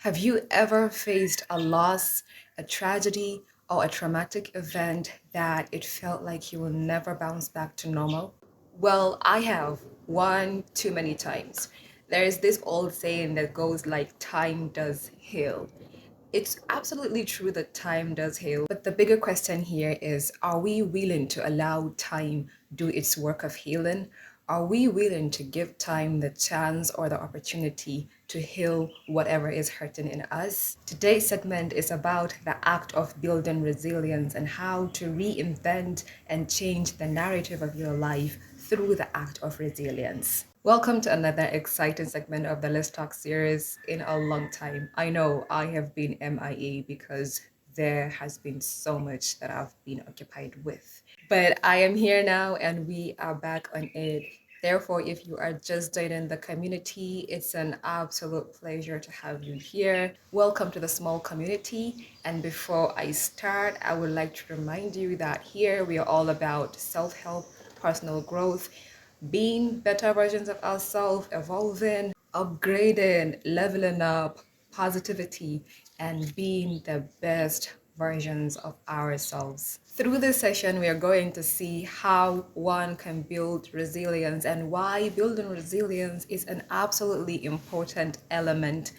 Have you ever faced a loss, a tragedy, or a traumatic event that it felt like you will never bounce back to normal? Well, I have one too many times. There is this old saying that goes like time does heal. It's absolutely true that time does heal, but the bigger question here is, are we willing to allow time do its work of healing? Are we willing to give time the chance or the opportunity to heal whatever is hurting in us? Today's segment is about the act of building resilience and how to reinvent and change the narrative of your life through the act of resilience. Welcome to another exciting segment of the Let's Talk series in a long time. I know I have been MIA because there has been so much that I've been occupied with. But I am here now and we are back on it. Therefore, if you are just joining the community, it's an absolute pleasure to have you here. Welcome to the small community. And before I start, I would like to remind you that here we are all about self help, personal growth, being better versions of ourselves, evolving, upgrading, leveling up, positivity, and being the best versions of ourselves. Through this session, we are going to see how one can build resilience and why building resilience is an absolutely important element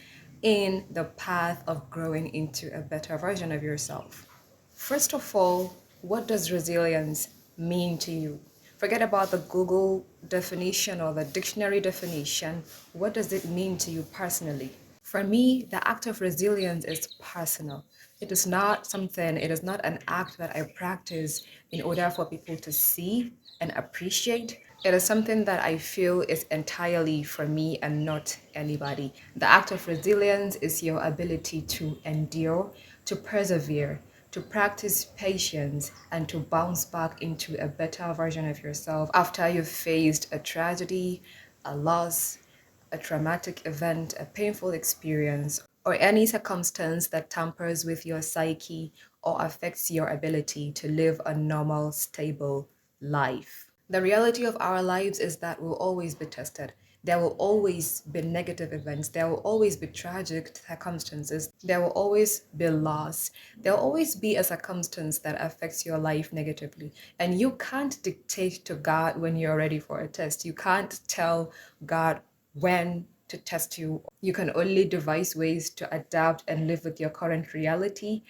in the path of growing into a better version of yourself. First of all, what does resilience mean to you? Forget about the Google definition or the dictionary definition. What does it mean to you personally? For me, the act of resilience is personal. It is not an act that I practice in order for people to see and appreciate. It is something that I feel is entirely for me and not anybody. The act of resilience is your ability to endure, to persevere, to practice patience, and to bounce back into a better version of yourself after you've faced a tragedy, a loss, a traumatic event, a painful experience, or any circumstance that tampers with your psyche or affects your ability to live a normal, stable life. The reality of our lives is that we'll always be tested. There will always be negative events. There will always be tragic circumstances. There will always be loss. There will always be a circumstance that affects your life negatively. And you can't dictate to God when you're ready for a test. You can't tell God when to test you. You can only devise ways to adapt and live with your current reality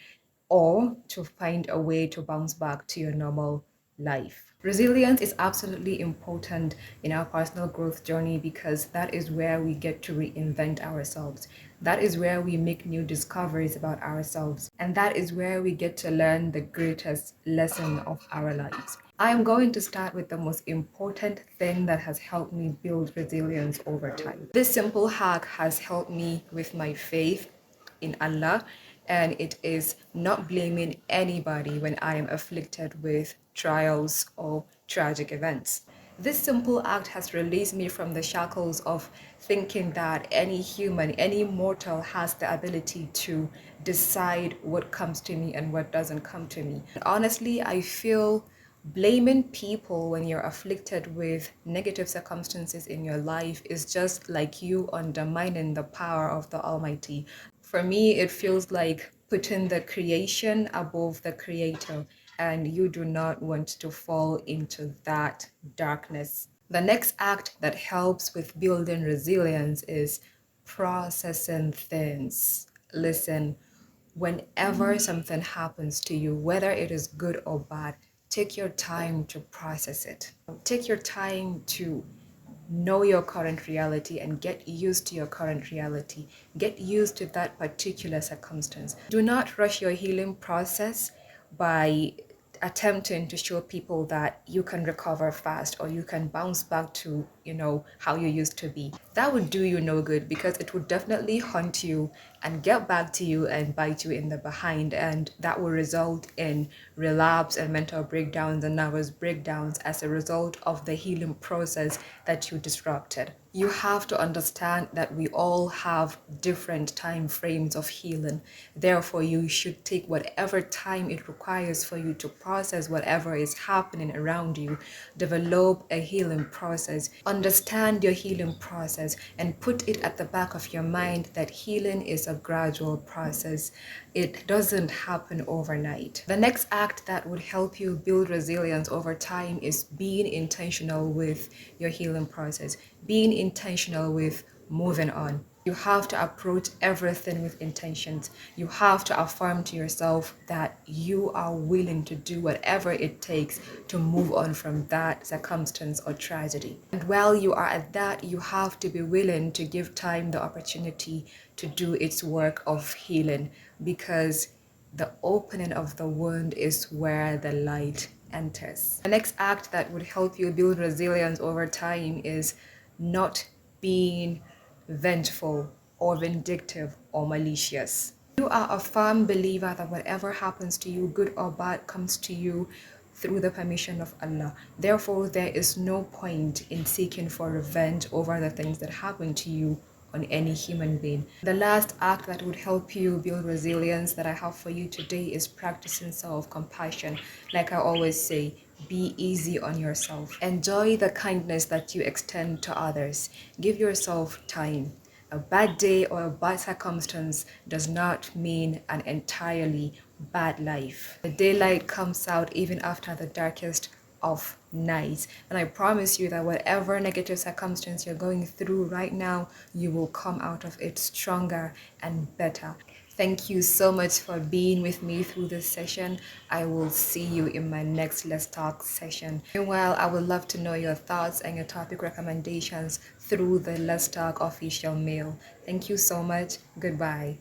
or to find a way to bounce back to your normal life. Resilience is absolutely important in our personal growth journey because that is where we get to reinvent ourselves. That is where we make new discoveries about ourselves. And that is where we get to learn the greatest lesson of our lives. I am going to start with the most important thing that has helped me build resilience over time. This simple hack has helped me with my faith in Allah, and it is not blaming anybody when I am afflicted with trials or tragic events. This simple act has released me from the shackles of thinking that any human, any mortal has the ability to decide what comes to me and what doesn't come to me. Honestly, I feel blaming people when you're afflicted with negative circumstances in your life is just like you undermining the power of the Almighty. For me, it feels like putting the creation above the creator, and you do not want to fall into that darkness. The next act that helps with building resilience is processing things. Listen, whenever something happens to you, whether it is good or bad, take your time to process it. Take your time to know your current reality and get used to your current reality. Get used to that particular circumstance. Do not rush your healing process by attempting to show people that you can recover fast or you can bounce back to, how you used to be. That would do you no good because it would definitely haunt you and get back to you and bite you in the behind, and that will result in relapse and mental breakdowns and nervous breakdowns as a result of the healing process that you disrupted. You have to understand that we all have different time frames of healing. Therefore, you should take whatever time it requires for you to process whatever is happening around you. Develop a healing process. Understand your healing process and put it at the back of your mind that healing is a gradual process. It doesn't happen overnight. The next act that would help you build resilience over time is being intentional with your healing process, being intentional with moving on. You have to approach everything with intentions. You have to affirm to yourself that you are willing to do whatever it takes to move on from that circumstance or tragedy. And while you are at that, you have to be willing to give time the opportunity to do its work of healing, because the opening of the wound is where the light enters. The next act that would help you build resilience over time is not being vengeful or vindictive or malicious. You are a firm believer that whatever happens to you, good or bad, comes to you through the permission of Allah. Therefore, there is no point in seeking for revenge over the things that happen to you on any human being. The last act that would help you build resilience that I have for you today is practicing self-compassion. Like I always say, be easy on yourself. Enjoy the kindness that you extend to others. Give yourself time. A bad day or a bad circumstance does not mean an entirely bad life. The daylight comes out even after the darkest of nights. And I promise you that whatever negative circumstance you're going through right now, you will come out of it stronger and better. Thank you so much for being with me through this session. I will see you in my next Let's Talk session. Meanwhile, I would love to know your thoughts and your topic recommendations through the Let's Talk official mail. Thank you so much. Goodbye.